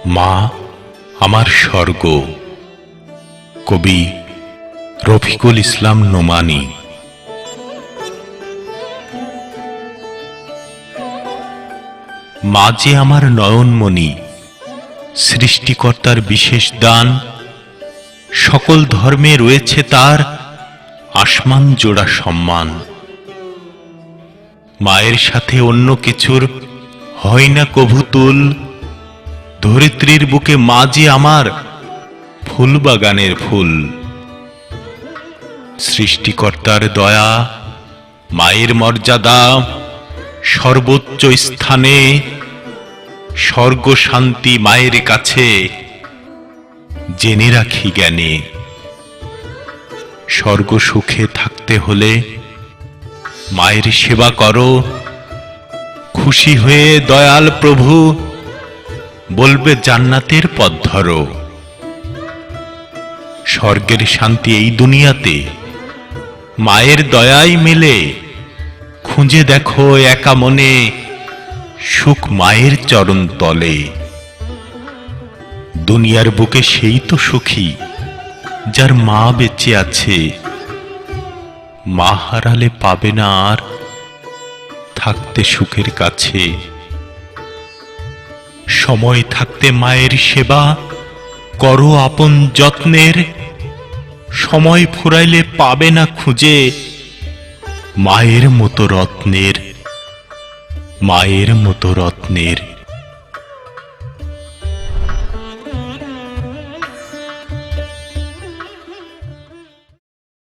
মা আমার স্বর্গ। কবি রফিকুল ইসলাম নোমানী। মা যে আমার নয়নমণি, সৃষ্টিকর্তার বিশেষ দান। সকল ধর্মে রয়েছে তার আসমান জোড়া সম্মান। মায়ের সাথে অন্য কিছুর হয় না কভু তুল। ধরিত্রীর বুকে মা যে আমার ফুলবাগানের ফুল। সৃষ্টিকর্তার দয়া, মায়ের মর্যাদা সর্বোচ্চ স্থানে। স্বর্গ শান্তি মায়ের কাছে জেনে রাখি জ্ঞানে। স্বর্গ সুখে থাকতে হলে মায়ের সেবা করো। খুশি হয়ে দয়াল প্রভু বলবে জান্নাতের পথ ধরো। স্বর্গের শান্তি এই দুনিয়াতে মায়ের দয়াই মেলে। খুঁজে দেখো একা মনে সুখ মায়ের চরণ তলে। দুনিয়ার বুকে সেই তো সুখী যার মা বেঁচে আছে। মা হারালে পাবে না আর থাকতে সুখের কাছে। সময় থাকতে মায়ের সেবা করো আপন যত্নের। সময় ফুরাইলে পাবে না খুঁজে মায়ের মতো রত্নের, মায়ের মতো রত্নের।